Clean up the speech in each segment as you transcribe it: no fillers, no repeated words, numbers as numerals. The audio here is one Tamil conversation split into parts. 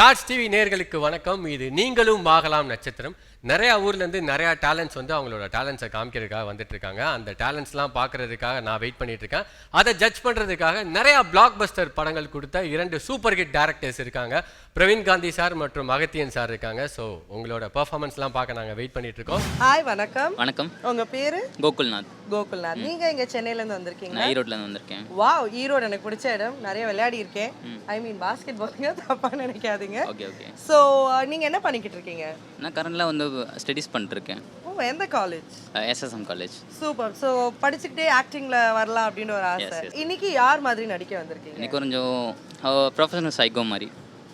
ஸ்டார்ஸ் டிவி நேயர்களுக்கு வணக்கம். இது நீங்களும் ஆகலாம் நட்சத்திரம். நிறைய ஊர்லேருந்து நிறையா டேலண்ட்ஸ் வந்து அவங்களோட டேலண்ட்ஸை காமிக்கிறதுக்காக வந்துட்டு இருக்காங்க. அந்த டேலண்ட்ஸ்லாம் பார்க்கறதுக்காக நான் வெயிட் பண்ணிட்டு இருக்கேன். அதை ஜட்ஜ் பண்ணுறதுக்காக நிறையா பிளாக் பஸ்டர் படங்கள் கொடுத்த 2 சூப்பர் ஹிட் டேரக்டர்ஸ் இருக்காங்க. பிரவீன் காந்தி சார் மற்றும் அகத்தியன் சார் இருக்காங்க. ஸோ உங்களோட பெர்ஃபார்மன்ஸ்லாம் பார்க்க நாங்கள் வெயிட் பண்ணிட்டு இருக்கோம். ஹாய், வணக்கம். வணக்கம். உங்க பேரு? கோகுல்நாத். கோகுல்நாத். நீங்க இங்க சென்னையில இருந்து வந்திருக்கீங்க? நான் ஈரோட்ல இருந்து வந்திருக்கேன். வாவ், ஈரோடு எனக்கு பிடிச்ச இடம். நிறைய விளையாடி இருக்கேன். ஐ மீன் பாஸ்கெட் பால்ங்க, தப்பா நினைக்காதீங்க. Okay okay. சோ நீங்க என்ன பண்ணிக்கிட்டு இருக்கீங்க? நான் கரண்ட்ல வந்து ஸ்டடீஸ் பண்ணிட்டு இருக்கேன். ஓ, எந்த college? SSM college. Super. So படிச்சுக்கிட்டே ஆக்டிங்ல வரலாம் அப்படின்னு ஒரு ஆசை. இன்னைக்கு யார் மாதிரி நடிக்க வந்திருக்கீங்க? எனக்கு கொஞ்சம் ப்ரொஃபஷனல் சைக்கோ மாதிரி.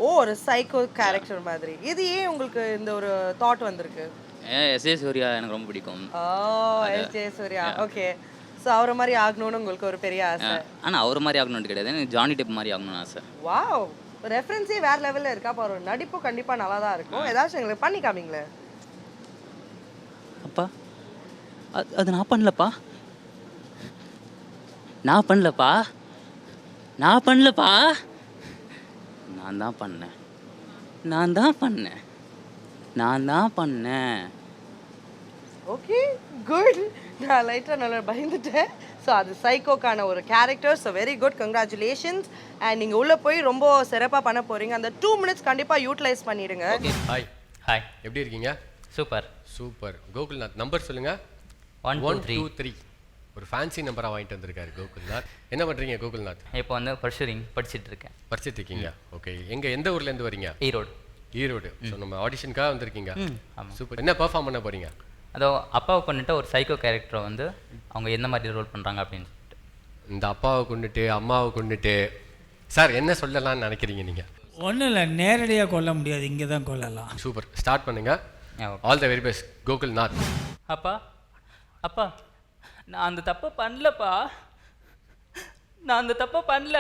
ஓ, ஒரு சைக்கோ கேரக்டர் மாதிரி. இது ஏன் உங்களுக்கு இந்த ஒரு தாட் வந்திருக்கு? S.J. சூர்யா எனக்கு ரொம்ப பிடிக்கும். ஓ, S.J. சூர்யா. ஓகே. ஸோ அவரை மாதிரி ஆகணும்னு உங்களுக்கு ஒரு பெரிய ஆசை. ஆனால் அவர் மாதிரி ஆகணும்னு கிடையாது, எனக்கு ஜானி டெப் மாதிரி ஆகணும்னு ஆசை. வாவ், ரெஃபரன்ஸே வேற லெவலில் இருக்கா. அப்போ ஒரு நடிப்பு கண்டிப்பாக நல்லா தான் இருக்கும். ஏதாச்சும் எங்களுக்கு பண்ணி காமிங்களேன். அப்பா, அது நான் பண்ணலப்பா. நான் பண்ணலப்பா. நான் தான் பண்ணேன். Okay, good. நான் லைட்டாக நல்லா பயந்துட்டேன். ஸோ அது சைக்கோக்கான ஒரு character. So very good, congratulations. And நீங்கள் உள்ளே போய் ரொம்ப சிறப்பாக பண்ண போகிறீங்க. அந்த 2 மினிட்ஸ் கண்டிப்பாக யூட்டிலைஸ் பண்ணிடுங்க. ஹாய் ஹாய், எப்படி இருக்கீங்க? சூப்பர். சூப்பர். கோகுல்நாத், நம்பர் சொல்லுங்கள். 1 2 3. ஒரு ஃபேன்சி நம்பராக வாங்கிட்டு வந்திருக்காரு கோகுல்நாத். என்ன பண்ணுறீங்க கோகுல்நாத்? இப்போ வந்து படிச்சுட்டு இருக்கேன். படிச்சுட்டு இருக்கீங்க. ஓகே, எந்த ஊர்லேருந்து வரீங்க? ஈரோடு. ஸோ நம்ம ஆடிஷனுக்காக வந்திருக்கீங்க. ஆமாம். சூப்பர். என்ன பெர்ஃபார்ம் பண்ண போகிறீங்க? அதோ அப்பாவை கொண்டுட்டு ஒரு சைக்கோ கேரக்டரை வந்து அவங்க எந்த மாதிரி ரோல் பண்ணுறாங்க அப்படின்னு சொல்லிட்டு. இந்த அப்பாவை கொண்டுட்டு அம்மாவை கொண்டுட்டு சார் என்ன சொல்லலாம்னு நினைக்கிறீங்க நீங்கள்? ஒன்றும் இல்லை, நேரடியாக கொல்ல முடியாது, இங்கே தான் கொல்லலாம். சூப்பர், ஸ்டார்ட் பண்ணுங்கள். All the very best Gokulnath. அப்பா, நான் அந்த தப்பை பண்ணல.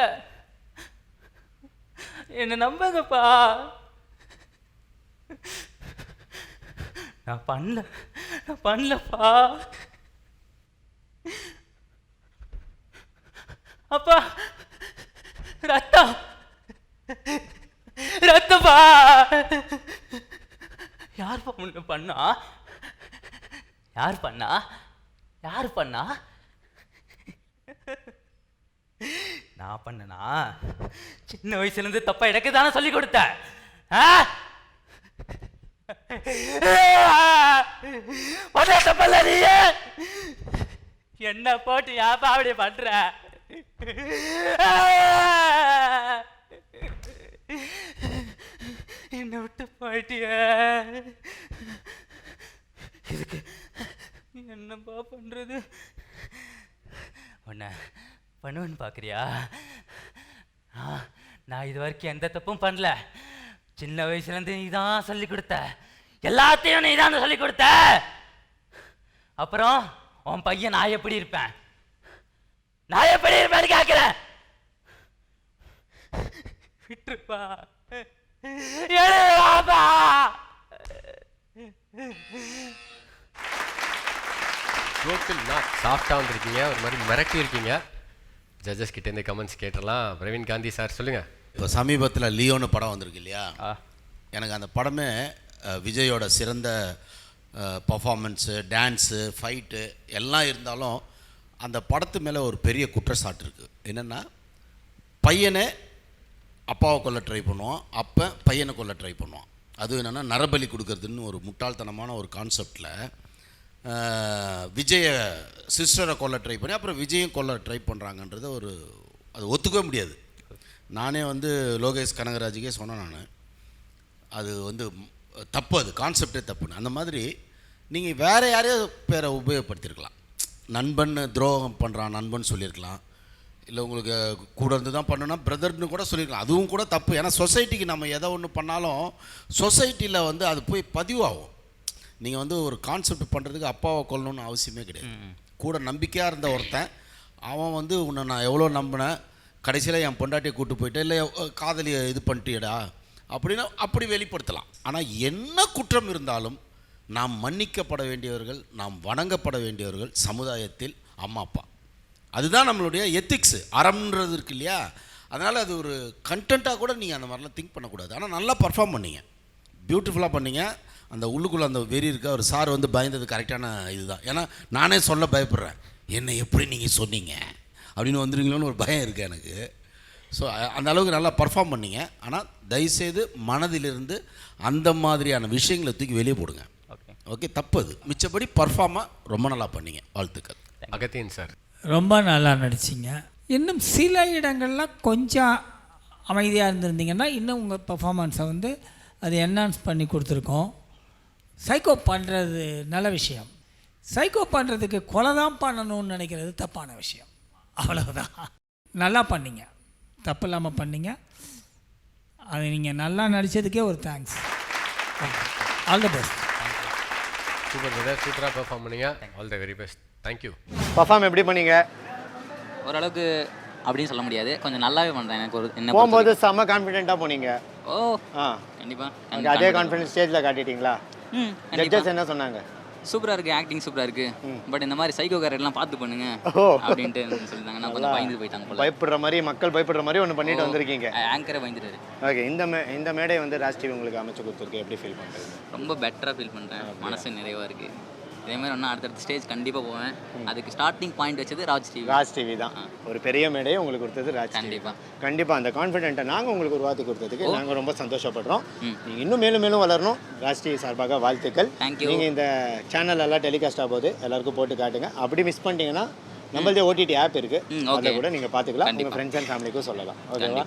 என்னை நம்புங்கப்பா. நான் பண்ணலப்பா. அப்பா, ரத்தப்பா. யார் பண்ணா? நான் பண்ணனா? சின்ன வயசுல இருந்து தப்பா எனக்கு தானே சொல்லி கொடுத்த. என்ன போட்டு யாப்பா அப்படி பண்ற? என்ன விட்டு போயிட்டிய. இதுக்கு என்னப்பா பண்றது? உன்னை பண்ணுவேன்னு பார்க்குறியா? நான் இது வரைக்கும் எந்த தப்பும் பண்ணல. சின்ன வயசுலேருந்து நீ தான் சொல்லி கொடுத்த, எல்லாத்தையும் நீ தான் சொல்லி கொடுத்த. அப்புறம் உன் பையன் நான் எப்படி இருப்பேன் கேட்கிறேன். விட்டுருப்பா. கோகுல்நாத் சாஃப்டாக வந்திருக்கீங்க, ஒரு மாதிரி மிரட்டி இருக்கீங்க. ஜட்ஜஸ் கிட்ட இருந்து கமெண்ட்ஸ் கேட்டலாம். பிரவீன் காந்தி சார் சொல்லுங்கள். இப்போ சமீபத்தில் லியோன்னு படம் வந்திருக்கு இல்லையா? எனக்கு அந்த படமே விஜயோட சிறந்த பர்ஃபார்மன்ஸு, டான்ஸு, ஃபைட்டு எல்லாம் இருந்தாலும் அந்த படத்து மேலே ஒரு பெரிய குற்றச்சாட்டு இருக்குது. என்னென்னா, பையனே அப்பாவை கொல்ல ட்ரை பண்ணுவான், அப்போ பையனை கொல்ல ட்ரை பண்ணுவான். அது என்னென்னா நரபலி கொடுக்கறதுன்னு ஒரு முட்டாள்தனமான ஒரு கான்செப்டில் விஜய சிஸ்டரை கொல்ல ட்ரை பண்ணி அப்புறம் விஜயும் கொல்ல ட்ரை பண்ணுறாங்கன்றது அது ஒத்துக்கவே முடியாது. நானே வந்து லோகேஷ் கனகராஜுக்கே சொன்னேன், நான் அது வந்து தப்பு, அது கான்செப்டே தப்புன்னு. அந்த மாதிரி நீங்கள் வேறு யாரையோ பேரை உபயோகப்படுத்தியிருக்கலாம். நண்பன் துரோகம் பண்ணுறான் நண்பன் சொல்லியிருக்கலாம், இல்லை உங்களுக்கு கூட இருந்து தான் பண்ணணும்னா பிரதர்னு கூட சொல்லியிருக்கலாம். அதுவும் கூட தப்பு. ஏன்னா சொசைட்டிக்கு நம்ம எதை ஒன்று பண்ணாலும் சொசைட்டியில் வந்து அது போய் பதிவாகும். நீங்கள் வந்து ஒரு கான்செப்ட் பண்ணுறதுக்கு அப்பாவை கொல்லணும்னு அவசியமே கிடையாது. கூட நம்பிக்கையாக இருந்த ஒருத்தன், அவன் வந்து உன்னை நான் எவ்வளோ நம்பினேன், கடைசியில் என் பொண்டாட்டியை கூப்பிட்டு போயிட்டேன், இல்லை காதலியை இது பண்ணிட்டியடா அப்படின்னு அப்படி வெளிப்படுத்தலாம். ஆனால் என்ன குற்றம் இருந்தாலும் நாம் மன்னிக்கப்பட வேண்டியவர்கள், நாம் வணங்கப்பட வேண்டியவர்கள் சமுதாயத்தில் அம்மா அப்பா. அதுதான் நம்மளுடைய எத்திக்ஸு. அறம்ன்றது இருக்கு இல்லையா, அதனால் அது ஒரு கண்டென்ட்டாக கூட நீங்கள் அந்த மாதிரிலாம் திங்க் பண்ணக்கூடாது. ஆனால் நல்லா பர்ஃபார்ம் பண்ணீங்க, பியூட்டிஃபுல்லாக பண்ணீங்க. அந்த உள்ளுக்குள்ளே அந்த வெறி இருக்க ஒரு சார் வந்து பயந்தது கரெக்டான இதுதான். ஏன்னா நானே சொல்ல பயப்படுறேன், என்ன எப்படி நீங்கள் சொன்னீங்க அப்படின்னு வந்துடுங்களோன்னு ஒரு பயம் இருக்குது எனக்கு. ஸோ அந்த அளவுக்கு நல்லா பர்ஃபார்ம் பண்ணீங்க. ஆனால் தயவுசெய்து மனதிலிருந்து அந்த மாதிரியான விஷயங்களை தூக்கி வெளியே போடுங்க. ஓகே, தப்பு அது. மிச்சப்படி பர்ஃபார்மாக ரொம்ப நல்லா பண்ணீங்க, வாழ்த்துக்கள். அகத்தியன் சார் ரொம்ப நல்லா நடிச்சிங்க. இன்னும் சில இடங்கள்லாம் கொஞ்சம் அமைதியாக இருந்திருந்தீங்கன்னா இன்னும் உங்கள் பர்ஃபார்மன்ஸை வந்து அது என்ஹான்ஸ் பண்ணி கொடுத்துருக்கோம். சைக்கோ பண்ணுறது நல்ல விஷயம். சைக்கோ பண்ணுறதுக்கு கொலை தான் பண்ணணும்னு நினைக்கிறது தப்பான விஷயம். அவ்வளவுதான். நல்லா பண்ணீங்க, தப்பு இல்லாமல் பண்ணீங்க. அது நீங்கள் நல்லா நடித்ததுக்கே ஒரு thanks. All the best. Super brother, சூப்பராக பெர்ஃபார்ம் பண்ணீங்க. All the very best. Thank you. Perform எப்படி பண்ணீங்க? ஓரளவுக்கு அப்படின்னு சொல்ல முடியாது, கொஞ்சம் நல்லாவே பண்ணுறேன். எனக்கு ஒரு என்ன போகும்போது செம்ம கான்ஃபிடென்ட்டாக போனீங்க. ஓ ஆ, கண்டிப்பாக அதே கான்ஃபிடன்ஸ் ஸ்டேஜில் காட்டிட்டீங்களா? ஜட்ஜஸ் என்ன சொன்னாங்க? சூப்பராக இருக்குது, ஆக்டிங் சூப்பராக இருக்குது, பட் இந்த மாதிரி சைக்கோ கேரக்டர்லாம் பார்த்து பண்ணுங்க ஓ அப்படின்ட்டு சொல்லியிருந்தாங்க. நான் கொஞ்சம் பயந்து போயிட்டாங்க போல. பயப்படுற மாதிரி, மக்கள் பயப்படுற மாதிரி ஒன்று பண்ணிட்டு வந்திருக்கீங்க. ஆங்கரை பயந்துட்டாரு. ஓகே, இந்த மேடை வந்து ராஜ் டிவி உங்களுக்கு அமைச்சு கொடுத்துருக்கு, எப்படி ஃபீல் பண்ணுறது? ரொம்ப பெட்டராக ஃபீல் பண்ணுறேன், மனசு நிறைவாக இருக்குது. இதேமாதிரி ஒன்றா அடுத்தடுத்த ஸ்டேஜ் கண்டிப்பாக போவேன். அதுக்கு ஸ்டார்டிங் பாயிண்ட் வச்சது ராஜ் டிவி தான். ஒரு பெரிய மேடையை உங்களுக்கு கொடுத்தது ராஜ். கண்டிப்பாக அந்த கான்ஃபிடென்ட்டை நாங்கள் உங்களுக்கு உருவாக்கி கொடுத்ததுக்கு நாங்கள் ரொம்ப சந்தோஷப்படுறோம். நீங்கள் இன்னும் மேலும் மேலும் வளரணும். ராஜ் டிவி சார்பாக வாழ்த்துக்கள். நீங்கள் இந்த சேனல் எல்லாம் டெலிகாஸ்ட் ஆகும்போது எல்லாருக்கும் போட்டு காட்டுங்க. அப்படி மிஸ் பண்ணிட்டீங்கன்னா நம்மளதே ஓடிடி ஆப் இருக்குது, அதை கூட நீங்கள் பார்த்துக்கலாம். உங்கள் ஃப்ரெண்ட்ஸ் அண்ட் ஃபேமிலிக்கும் சொல்லலாம். ஓகேவா?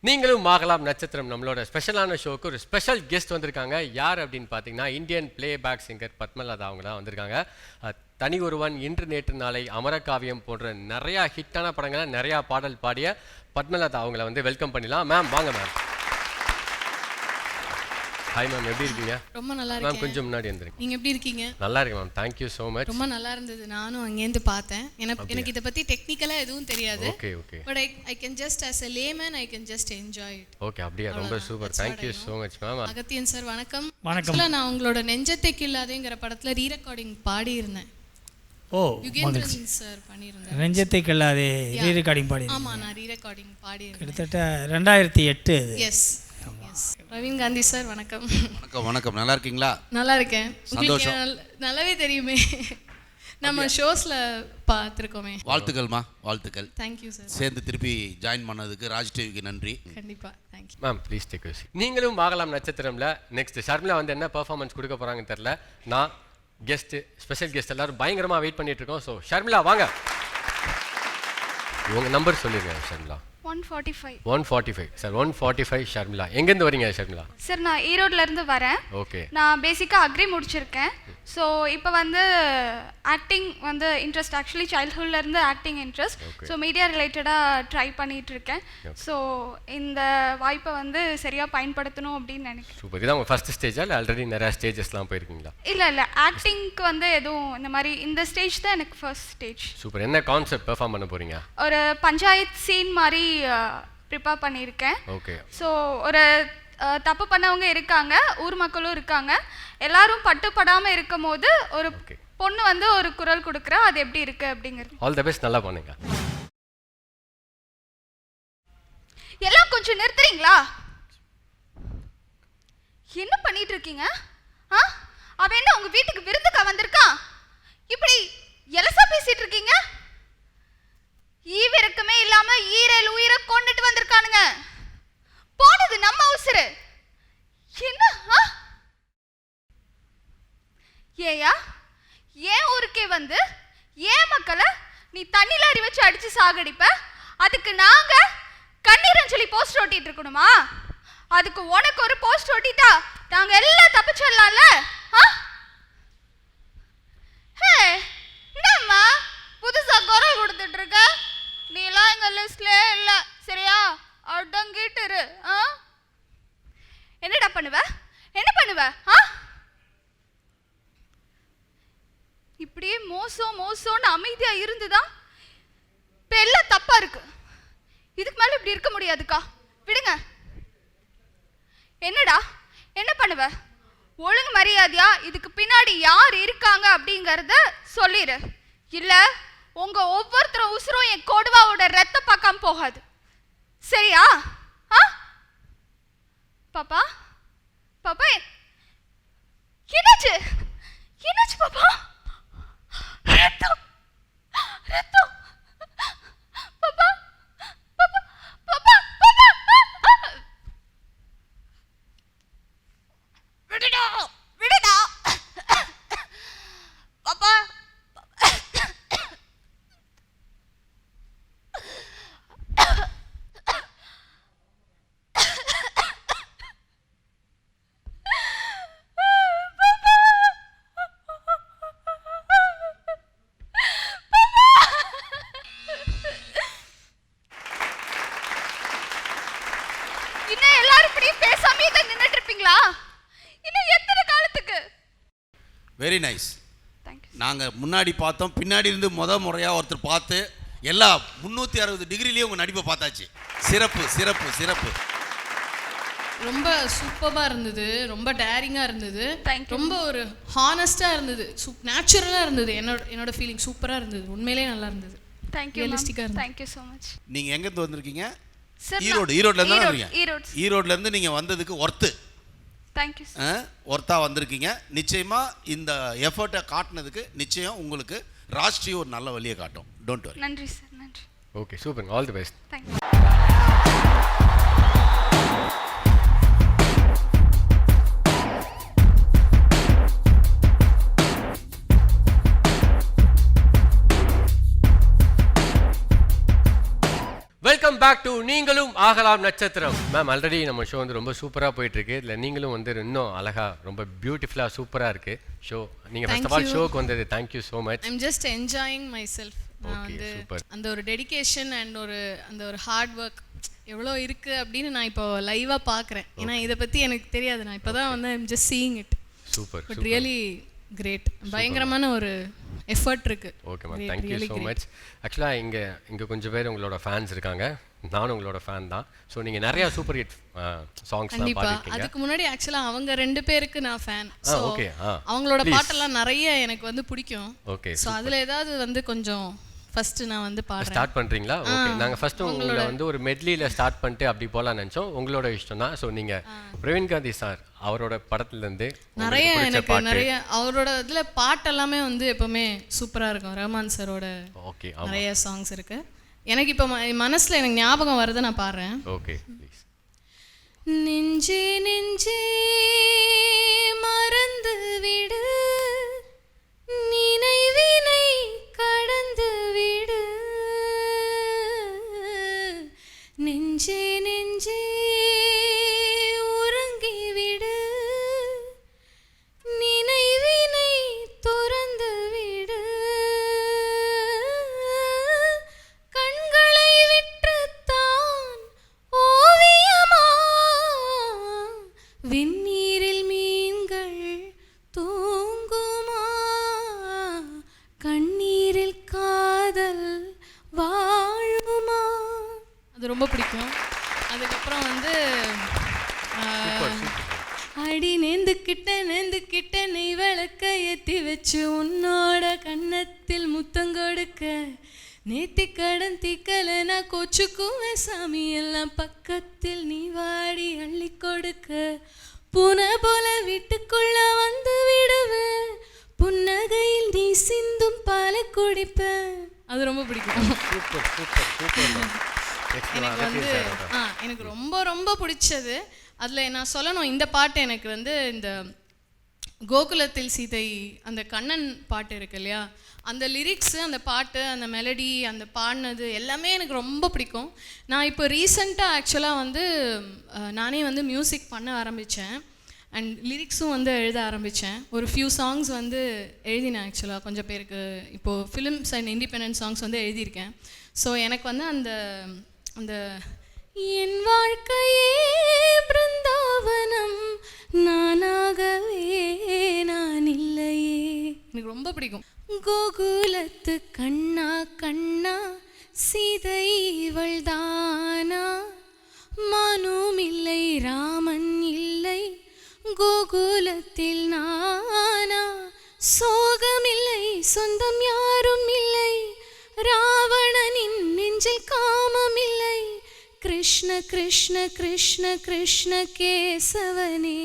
நீங்களும் ஆகலாம் நட்சத்திரம் நம்மளோட ஸ்பெஷலான ஷோக்கு ஒரு ஸ்பெஷல் கெஸ்ட் வந்திருக்காங்க. யார் அப்படின்னு பார்த்தீங்கன்னா இந்தியன் பிளேபேக் சிங்கர் பத்மலதா அவங்க தான் வந்திருக்காங்க. தனி ஒருவன், இன்று நேற்று நாளை, அமரகாவியம் போன்ற நிறையா ஹிட்டான படங்களை நிறையா பாடல் பாடிய பத்மலதா அவங்கள வந்து வெல்கம் பண்ணிடலாம். மேம் வாங்க மேம். ஹாய் மேம், எப்படி இருக்கீங்க? ரொம்ப நல்லா மேம் கொஞ்சம் முன்னாடி வந்துருங்க. நீங்க எப்படி இருக்கீங்க? நல்லா இருக்கு மேம், தேங்க்யூ ஸோ மச். ரொம்ப நல்லா இருந்தது. நானும் அங்கேருந்து பார்த்தேன். எனக்கு இதை பற்றி டெக்னிக்கலாக எதுவும் தெரியாது. Okay okay. But I can just as a layman I can just enjoy it. Okay, அப்படியே ரொம்ப super. Thank you so much ma'am. Agathiyan sir வணக்கம். வணக்கம். நான் உங்களோட நெஞ்சத்தை கில்லாதேங்கிற படத்தில் ரீ ரெக்கார்டிங் பாடியிருந்தேன். ஓ, யுகேந்திரன் சார் பண்ணியிருந்தேன். நெஞ்சத்தை கல்லாதே ரீ ரெக்கார்டிங் பாடி. ஆமாம், நான் ரீ ரெக்கார்டிங் பாடியிருந்தேன். கிட்டத்தட்ட 2008 அது. எஸ். ரவீன் காந்தி சார் வணக்கம். வணக்கம் வணக்கம், நல்லா இருக்கீங்களா? நல்லா இருக்கேன். சந்தோஷம். நல்லாவே தெரியுமே, நம்ம ஷோஸில் பார்த்துருக்கோமே. வாழ்த்துக்கள்மா, வாழ்த்துக்கள். Thank you sir. சேர்ந்து திருப்பி ஜாயின் பண்ணதுக்கு ராஜ் டிவிக்கு நன்றி. கண்டிப்பாக thank you ma'am. Please take you. நீங்களும் ஆகலாம் நட்சத்திரம்ல நெக்ஸ்ட் ஷர்மிளா வந்து என்ன பெர்ஃபார்மன்ஸ் கொடுக்க போகிறாங்கன்னு தெரில. நான் கெஸ்ட்டு, ஸ்பெஷல் கெஸ்ட் எல்லாரும் பயங்கரமாக வெயிட் பண்ணிட்டு இருக்கோம். ஸோ ஷர்மிளா வாங்க, உங்கள் நம்பர் சொல்லிடுங்க ஷர்மிளா. 145. 145 சார். 145 ஷர்மிளா. எங்கேருந்து வரீங்க ஷர்மிளா? சார் நான் ஈரோட்லேருந்து வரேன். ஓகே. நான் பேசிக்காக அக்ரி முடிச்சிருக்கேன். ஸோ இப்போ வந்து ஆக்டிங் வந்து இன்ட்ரெஸ்ட், ஆக்சுவலி சைல்ட்ஹுட்லேருந்து ஆக்டிங் இன்ட்ரெஸ்ட். ஸோ மீடியா ரிலேட்டடாக ட்ரை பண்ணிகிட்டு இருக்கேன். ஸோ இந்த வாய்ப்பை வந்து சரியாக பயன்படுத்தணும் அப்படின்னு நினைக்கிறேன். சூப்பர். இதான் உங்கள் ஃபர்ஸ்ட் ஸ்டேஜா இல்லை ஆல்ரெடி நிறையா ஸ்டேஜஸ்லாம் போயிருக்கீங்களா? இல்லை ஆக்டிங்க்கு வந்து எதுவும் இந்த மாதிரி இந்த ஸ்டேஜ் தான் எனக்கு ஃபர்ஸ்ட் ஸ்டேஜ். சூப்பர். என்ன கான்செப்ட் பெர்ஃபார்ம் பண்ண போகிறீங்க? ஒரு பஞ்சாயத்து சீன் மாதிரி ப்ரிப்பேர் பண்ணியிருக்கேன். ஓகே. ஸோ ஒரு தப்பு பண்ணவங்க இருக்காங்க, ஊர் மக்களும் இருக்காங்க. எல்லாரும் பட்டுப்படாமல் இருக்கும் போது ஒரு பொண்ணு வந்து ஒரு குரல் கொடுக்குறா, அது எப்படி இருக்கு அப்படிங்கிறது. ஆல் தி பெஸ்ட், நல்லா பண்ணுங்க. எல்லாம் கொஞ்சம் நிறுத்துறீங்களா? என்ன பண்ணிட்டு இருக்கீங்க? அவன் என்ன உங்க வீட்டுக்கு விருந்துக்கா வந்திருக்கான்? இப்படி எலசா பேசிட்டு இருக்கீங்க? ஈவிரக்கமே இல்லாம ஈரல் உயிரை கொண்டுட்டு வந்திருக்கானுங்க. போனது நம்ம உசுரு. என்ன ஏயா, ஏன் ஊருக்கே வந்து ஏன் மக்களை நீ தண்ணில அறி வச்சு அடிச்சு சாகடிப்ப? அதுக்கு நாங்க கண்ணீரஞ்சலி போஸ்ட் ஓட்டிட்டு இருக்கணுமா? அதுக்கு உனக்கு ஒரு போஸ்ட் ஓட்டிட்டா நாங்க எல்லாம் தப்பிச்சிடலாம்ல? என்னம்மா புதுசா குரல் கொடுத்துட்டு இருக்க? நீலாம் எங்க லிஸ்ட்ல இல்ல, சரியா? அடங்கிட்டு இரு. என்னடா பண்ணுவ? என்ன பண்ணுவ? இப்படியே மோசம்னு அமைதியா இருந்துதான் இப்ப எல்லாம் தப்பா இருக்கு. இதுக்கு மேல இப்படி இருக்க முடியாதுக்கா. விடுங்க. என்னடா என்ன பண்ணுவ? ஒழுங்கு மரியாதையா இதுக்கு பின்னாடி யார் இருக்காங்க அப்படிங்கறத சொல்லிடு. இல்ல உங்க ஒவ்வொருத்தரும் உசுரும் என் கொடுவாவோட ரத்த பக்கம் போகாது. சரியா? பாப்பா பாப்பா என்னாச்சு? என்னாச்சு பாப்பா? ரத்தம் ரத்தம். பாப்பா பாப்பா பாப்பா பாப்பா விடுடா விடுடா பாப்பா. இன்னும் எல்லாரும் இப்படி பேசாமயே தான் நின்னுட்டு இருப்பீங்களா? இன்னும் எத்தனை காலத்துக்கு? Very nice. Thank you. நாங்கள் முன்னாடி பார்த்தோம், பின்னாடி இருந்து முறையாக ஒருத்தர் பார்த்து எல்லா 360 டிகிரிலேயே உங்கள் நடிப்பை பார்த்தாச்சு. சிறப்பு சிறப்பு சிறப்பு. ரொம்ப சூப்பராக இருந்தது, ரொம்ப டேரிங்காக இருந்தது, Thank you. ரொம்ப ஒரு ஹானஸ்டாக இருந்தது, நேச்சுரலாக இருந்தது. என்னோட ஃபீலிங் சூப்பராக இருந்தது, உண்மையிலே நல்லா இருந்தது. Thank you. Realistic-ஆ இருந்தது. Thank you so much. நீங்கள் எங்கேருந்து வந்திருக்கீங்க? Sir, ஈரோட்லேருந்து தான் வந்தீங்க. ஈரோட்ல இருந்து நீங்கள் வந்ததுக்கு ஒர்த்து. Thank you. ஒர்த்தாக வந்திருக்கீங்க. நிச்சயமாக இந்த எஃபர்ட்டை காட்டினதுக்கு நிச்சயம் உங்களுக்கு ராஷ்ட்ரிய ஒரு நல்ல வழியை காட்டும். Don't worry. நன்றி சார், நன்றி. Okay, super. All the best. Thank you. Welcome back to நீங்களும் ஆகலாம் நட்சத்திரம். மேம், ஆல்ரெடி நம்ம ஷோ வந்து ரொம்ப சூப்பராக போயிட்டு இருக்கு. இதில் நீங்களும் வந்து இன்னும் அழகா ரொம்ப பியூட்டிஃபுல்லாக சூப்பராக இருக்கு ஷோ. நீங்கள் ஃபர்ஸ்ட் ஆஃப் ஆல் ஷோக்கு வந்தது thank you so much. I'm just enjoying my self. நான் Okay, வந்து super. அந்த ஒரு டெடிகேஷன் அண்ட் அந்த ஒரு ஹார்ட் ஒர்க் எவ்வளோ இருக்குது அப்படின்னு நான் இப்போ லைவாக பார்க்குறேன். ஏன்னா இதை பற்றி எனக்கு தெரியாது. நான் இப்போ தான் வந்து I'm just seeing it. Super. But really great. பயங்கரமான ஒரு எஃபர்ட் இருக்கு. Okay ma'am, thank you so much. ஆக்சுவலாக இங்கே கொஞ்சம் பேர் உங்களோட ஃபேன்ஸ் இருக்காங்க. நானும் உங்களோட ஃபேன் தான். ஸோ நீங்கள் நிறையா சூப்பர் ஹிட் சாங்ஸ்லாம் கண்டிப்பா. பாடிருக்கீங்க. அதுக்கு முன்னாடி ஆக்சுவலாக அவங்க 2 பேருக்கு நான் ஃபேன். So okay. அவங்களோட பாட்டெல்லாம் நிறைய எனக்கு வந்து பிடிக்கும். ஓகே. ஸோ அதில் ஏதாவது வந்து கொஞ்சம் ஃபர்ஸ்ட் நான் வந்து பாடுறேன். ஸ்டார்ட் பண்ணுறீங்களா? ஓகே. நாங்கள் ஃபர்ஸ்ட் உங்களை வந்து ஒரு மெட்லியில் ஸ்டார்ட் பண்ணிட்டு அப்படி போகலான்னு நினச்சோம். உங்களோட இஷ்டம் தான். ஸோ நீங்கள் பிரவீன் காந்தி சார் அவரோட படத்துலேருந்து நிறைய எனக்கு நிறைய அவரோட இதில் பாட்டு எல்லாமே வந்து எப்பவுமே சூப்பராக இருக்கும். ரஹ்மான் சாரோட ஓகே நிறைய சாங்ஸ் இருக்கு. எனக்கு இப்போ மனசில் எனக்கு ஞாபகம் வருது, நான் பாடுறேன். Okay please. நெஞ்சே நெஞ்சே மறந்து விடு, நினைவினை கடந்து விடு, நெஞ்சே நெஞ்சே உறங்கி விடு, நினைவினை துறந்து விடு, கண்களை விட்டுத்தான் ஓவியமா வெந்நீரில் மீன்கள் தூங்குமா, கண்ணீரில் காதல் வாழுமா. அது ரொம்ப பிடிக்கும். அதுக்கப்புறம் வந்து அடி நேந்துக்கிட்ட நெய் விளக்க ஏற்றி வச்சு உன்னோட கன்னத்தில் முத்தம் கொடுக்க, நேத்தி கடன் தீக்கலை நான் கோச்சுக்குவேன் சாமி, எல்லாம் பக்கத்தில் நீ வாடி அள்ளி கொடுக்க, பூனை போல வீட்டுக்குள்ள வந்து விடுவேன், புன்னகையில் நீ சிந்தும் பாலை குடிப்பேன். அது ரொம்ப பிடிக்கும். Super super super. எனக்கு வந்து எனக்கு ரொம்ப ரொம்ப பிடிச்சது அதில் நான் சொல்லணும், இந்த பாட்டு எனக்கு வந்து இந்த கோகுலத்தில் சீதை அந்த கண்ணன் பாட்டு இருக்கு இல்லையா, அந்த லிரிக்ஸு, அந்த பாட்டு, அந்த மெலடி, அந்த பாடினது எல்லாமே எனக்கு ரொம்ப பிடிக்கும். நான் இப்போ ரீசெண்டாக ஆக்சுவலாக வந்து நானே வந்து மியூசிக் பண்ண ஆரம்பித்தேன் அண்ட் லிரிக்ஸும் வந்து எழுத ஆரம்பித்தேன். ஒரு ஃபியூ சாங்ஸ் வந்து எழுதினேன் ஆக்சுவலாக கொஞ்சம் பேருக்கு. இப்போது ஃபிலிம்ஸ் அண்ட் இண்டிபெண்டன்ட் சாங்ஸ் வந்து எழுதியிருக்கேன். ஸோ எனக்கு வந்து அந்த அந்த என் வாழ்க்கையே பிருந்தாவனம் நானாகவே நான் இல்லையே எனக்கு ரொம்ப பிடிக்கும். கோகுலத்து கண்ணா கண்ணா சீதை இவள் தானா, மனும் இல்லை ராமன் இல்லை கோகுலத்தில் நானா சோகமில்லை சொந்தம் யாரும் இல்லை ராவணனின் நெஞ்சில் காமமில்லை கிருஷ்ண கிருஷ்ண கிருஷ்ண கிருஷ்ண கேசவனே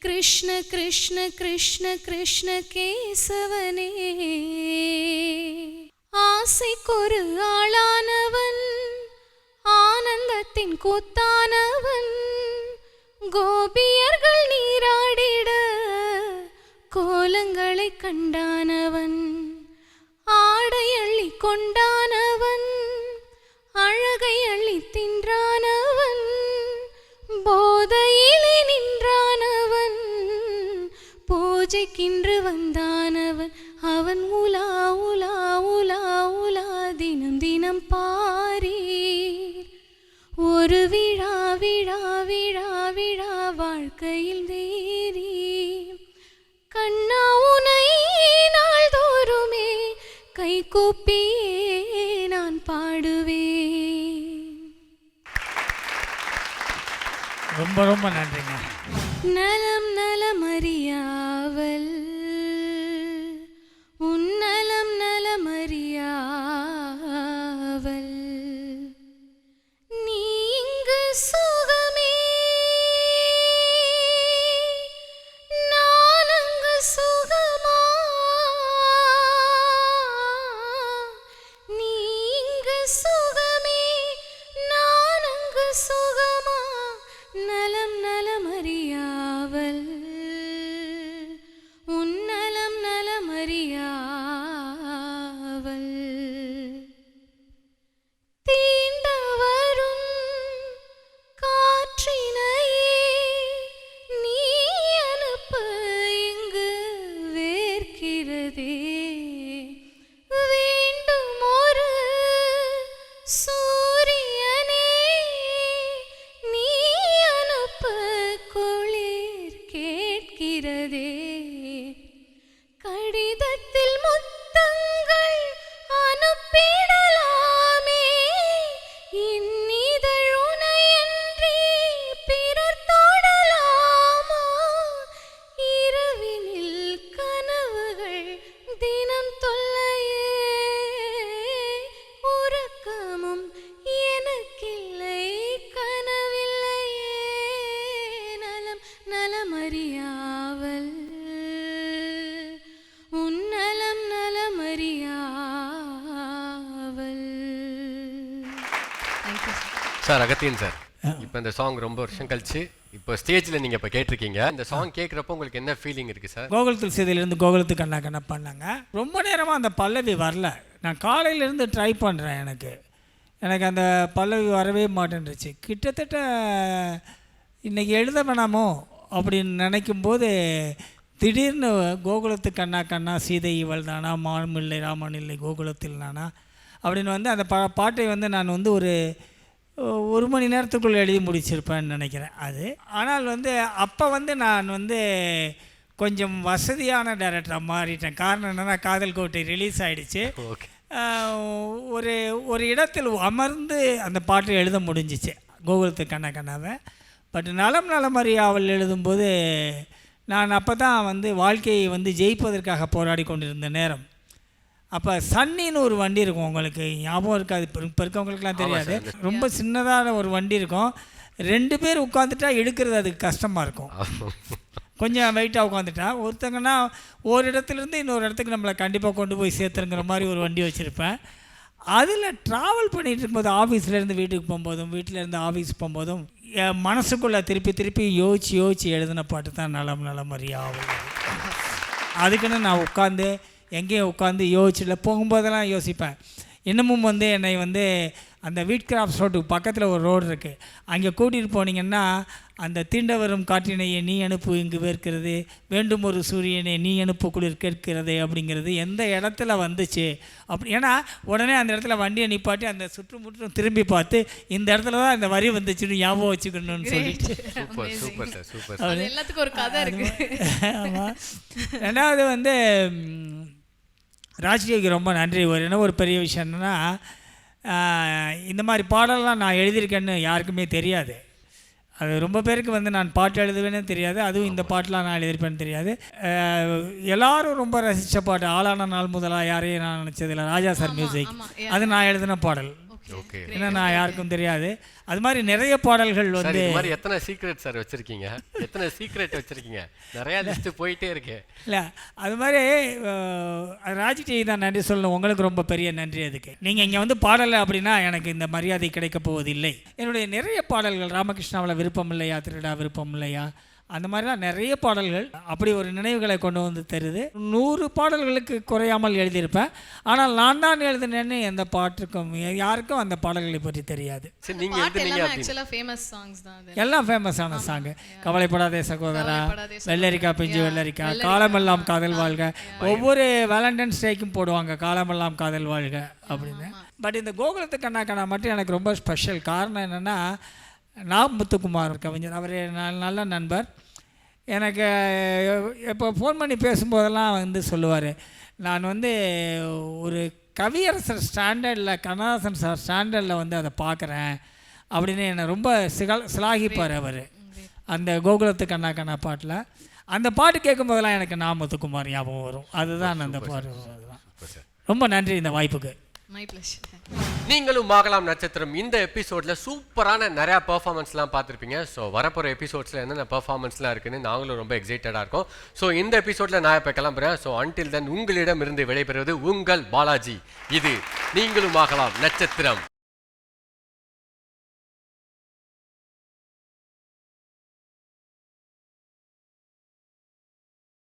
கிருஷ்ண கிருஷ்ண கிருஷ்ண கிருஷ்ண கேசவனே ஆசைக்கொரு ஆளானவன் ஆனந்தத்தின் கூத்தானவன் கோபியர்கள் நீராடிட கோலங்களை கண்டானவன் ஆடை அள்ளி கொண்டானவன் அழகை அள்ளி தின்றானவன் போதையிலே நின்றானவன் பூஜைக்கின்று வந்தானவன் அவன் உலா உலா உலா உலா தினம் தினம் பாரீர் ஒரு விழா விழா விழா விழா வாழ்க்கையில் தேறி கண்ணா உனை நாள்தோறுமே கை கூப்பியே நான் பாடுவேன். ரொம்ப ரொம்ப நன்றிங்க. நலம் நலமறியாவல் உன்னலம் நலமறியாவல் நீ இங்கு சுகமே நான் அங்கு சுகமா நீ இங்கு சுகமே நான் அங்கு சுகமா நலம் நலமறியாவல் உன்னலம் நலமறியாவல் தீண்ட வரும் காற்றினையே நீ அனுப்ப இங்கு வேர்க்கிறதே வேண்டும் ஒரு சூரியனே நீ அனுப்ப குளிர் கேட்கிறதே கடிதத்தில் முத்தங்கள் அனுப்பிடலாமே இந்நிதழுனையன்றி பிறர் தொடலாமா இரவினில் கனவுகள் தினம் தொல்லையே உறக்கமும் எனக்கில்லை கனவில்லையே நலம் நலமறியாவல் உன்னலம் நலமறியாவல். சார் அகத்தியன் சார், இப்போ இந்த சாங் ரொம்ப வருஷம் கழிச்சு இப்போ ஸ்டேஜில் நீங்கள் இப்போ கேட்டிருக்கீங்க. இந்த சாங் கேட்குறப்போ உங்களுக்கு என்ன ஃபீலிங் இருக்குது சார்? கோகுலத்தில் செய்தியிலேருந்து கோகுலத்துக்கு கண்ணா கண்ணா பண்ணாங்க. ரொம்ப நேரமாக அந்த பல்லவி வரல. நான் காலையிலேருந்து ட்ரை பண்ணுறேன். எனக்கு அந்த பல்லவி வரவே மாட்டேன்ருச்சு. கிட்டத்தட்ட இன்றைக்கி எழுத வேணாமோ அப்படின்னு நினைக்கும்போது திடீர்னு கோகுலத்து கண்ணா கண்ணா சீதை இவள் தானா மானும் இல்லை ராமன் இல்லை கோகுலத்தில் நானா அப்படின்னு வந்து அந்த பாட்டை வந்து நான் வந்து ஒரு மணி நேரத்துக்குள்ளே எழுதி முடிச்சிருப்பேன்னு நினைக்கிறேன். அது ஆனால் வந்து அப்போ வந்து நான் வந்து கொஞ்சம் வசதியான டைரக்டராக மாறிட்டேன். காரணம் என்னென்னா காதல் கோட்டை ரிலீஸ் ஆகிடுச்சு. ஒரு இடத்தில் அமர்ந்து அந்த பாட்டை எழுத முடிஞ்சிச்சு கோகுலத்து கண்ணா கண்ணாவை. பட் நலம் நலமறியாவல் எழுதும்போது நான் அப்போ தான் வந்து வாழ்க்கையை வந்து ஜெயிப்பதற்காக போராடி கொண்டிருந்த நேரம். அப்போ சன்னின்னு ஒரு வண்டி இருக்கும், உங்களுக்கு ஞாபகம் இருக்காது, இப்போ இருக்கவங்களுக்குலாம் தெரியாது. ரொம்ப சின்னதான ஒரு வண்டி இருக்கும். 2 பேர் உட்காந்துட்டா எடுக்கிறது அதுக்கு கஷ்டமாக இருக்கும். கொஞ்சம் வெயிட்டாக உட்காந்துட்டா ஒருத்தங்கன்னா ஒரு இடத்துலேருந்து இன்னொரு இடத்துக்கு நம்மளை கண்டிப்பாக கொண்டு போய் சேர்த்துருங்கிற மாதிரி ஒரு வண்டி வச்சுருப்பேன். அதில் ட்ராவல் பண்ணிகிட்டு இருக்கும்போது ஆஃபீஸ்லேருந்து வீட்டுக்கு போகும்போதும் வீட்டிலேருந்து ஆஃபீஸ் போகும்போதும் என் மனசுக்குள்ளே திருப்பி யோசிச்சு எழுதின பாட்டு தான் நலம் நலமறியாவல். அதுக்குன்னு நான் எங்கேயும் உட்காந்து யோசிச்சுல போகும்போதெல்லாம் யோசிப்பேன். இன்னமும் வந்து என்னை வந்து அந்த வீட் கிராஃப்ட் ரோட்டுக்கு பக்கத்தில் ஒரு ரோடு இருக்குது, அங்கே கூட்டிகிட்டு போனீங்கன்னா அந்த தீண்ட வரும் காற்றினையே நீ அனுப்பு இங்கு வேர்க்கிறது வேண்டும் ஒரு சூரியனை நீ அனுப்பு குளிர் கேட்கிறது அப்படிங்கிறது எந்த இடத்துல வந்துச்சு அப்படி. ஏன்னா உடனே அந்த இடத்துல வண்டியை நிப்பாட்டி அந்த சுற்றுமுற்றும் திரும்பி பார்த்து இந்த இடத்துல தான் இந்த வரி வந்துச்சுன்னு ஞாபகம் வச்சுக்கணும்னு சொல்லிட்டு. எல்லாத்துக்கும் ஒரு கதை இருக்கு. ஆமாம். ரெண்டாவது வந்து ராஜ்டிவிக்கு ரொம்ப நன்றி. என்ன ஒரு பெரிய விஷயம் என்னென்னா இந்த மாதிரி பாடலாம் நான் எழுதியிருக்கேன்னு யாருக்குமே தெரியாது. அது ரொம்ப பேருக்கு வந்து நான் பாட்டு எழுதுவேன்னு தெரியாது, அதுவும் இந்த பாட்டெலாம் நான் எழுதியிருப்பேன்னு தெரியாது. எல்லாரும் ரொம்ப ரசித்த பாட்டு ஆளான நாள் முதலா யாரையும் நான் நினச்சதில்ல, ராஜா சார் மியூசிக், அது நான் எழுதின பாடல். ஓகே, ஏன்னா நான் யாருக்கும் தெரியாது. அது மாதிரி நிறைய பாடல்கள் வந்து இது மாதிரி எத்தனை சீக்ரெட் சார் வச்சுருக்கீங்க, எத்தனை சீக்ரெட் வச்சுருக்கீங்க, நிறையா லிஸ்ட்டு போயிட்டே இருக்கு. இல்லை அது மாதிரி ராஜ் டிவி தான் நன்றி சொல்லணும், உங்களுக்கு ரொம்ப பெரிய நன்றி. அதுக்கு நீங்கள் இங்கே வந்து பாடலை அப்படின்னா எனக்கு இந்த மரியாதை கிடைக்கப் போவதில்லை. என்னுடைய நிறைய பாடல்கள் ராமகிருஷ்ணாவில் விருப்பம் இல்லையா, திருடா விருப்பம் இல்லையா, அந்த மாதிரிலாம் நிறைய பாடல்கள் அப்படி ஒரு நினைவுகளை கொண்டு வந்து தருது. 100 பாடல்களுக்கு குறையாமல் எழுதியிருப்பேன். ஆனால் நான் தான் எழுதினேன்னு எந்த பாட்டுக்கும் யாருக்கும் அந்த பாடல்களை பற்றி தெரியாது. சரி, நீங்கள் எழுதுனீங்க ஆக்சுவலா ஃபேமஸ் சாங்ஸ் தான் அது. எல்லாம் ஃபேமஸான சாங்கு. கவலைப்படாதே சகோதரா, வெள்ளரிக்கா பிஞ்சு வெள்ளரிக்கா, காலமெல்லாம் காதல் வாழ்க, ஒவ்வொரு வேலண்டைன்ஸ் டேக்கும் போடுவாங்க காலமெல்லாம் காதல் வாழ்க அப்படின்னு. பட் இந்த கோகுலத்து கண்ணா கண்ணா மட்டும் எனக்கு ரொம்ப ஸ்பெஷல். காரணம் என்னென்னா, நான் முத்துக்குமார் கவிஞர், அவர் நல்ல நண்பர். எனக்கு இப்போ ஃபோன் பண்ணி பேசும்போதெல்லாம் வந்து சொல்லுவார், நான் வந்து ஒரு கவியரசர் ஸ்டாண்டர்டில், கண்ணதாசன் சார் ஸ்டாண்டர்டில் வந்து அதை பார்க்குறேன் அப்படின்னு என்னை ரொம்ப சிலாகிப்பார் அவர். அந்த கோகுலத்து கண்ணா கண்ணா பாட்டில் அந்த பாட்டு கேட்கும்போதெல்லாம் எனக்கு நான் முத்துக்குமார் ஞாபகம் வரும். அதுதான் அந்த பாட்டு. ரொம்ப நன்றி இந்த வாய்ப்புக்கு. My pleasure. நீங்களும் ஆகலாம் நட்சத்திரம் இந்த எபிசோடில் சூப்பரான நிறையா பெர்ஃபார்மன்ஸ்லாம் பார்த்துருப்பீங்க. ஸோ வரப்போகிற எபிசோட்ஸில் என்னென்ன பெர்ஃபார்மன்ஸ்லாம் இருக்குன்னு நாங்களும் ரொம்ப எக்ஸைட்டடாக இருக்கோம். ஸோ இந்த எபிசோடில் நான் இப்போ கிளம்புறேன். ஸோ அன்டில் தென் உங்களிடம் இருந்து விடைபெறுவது உங்கள் பாலாஜி. இது நீங்களும் ஆகலாம் நட்சத்திரம்.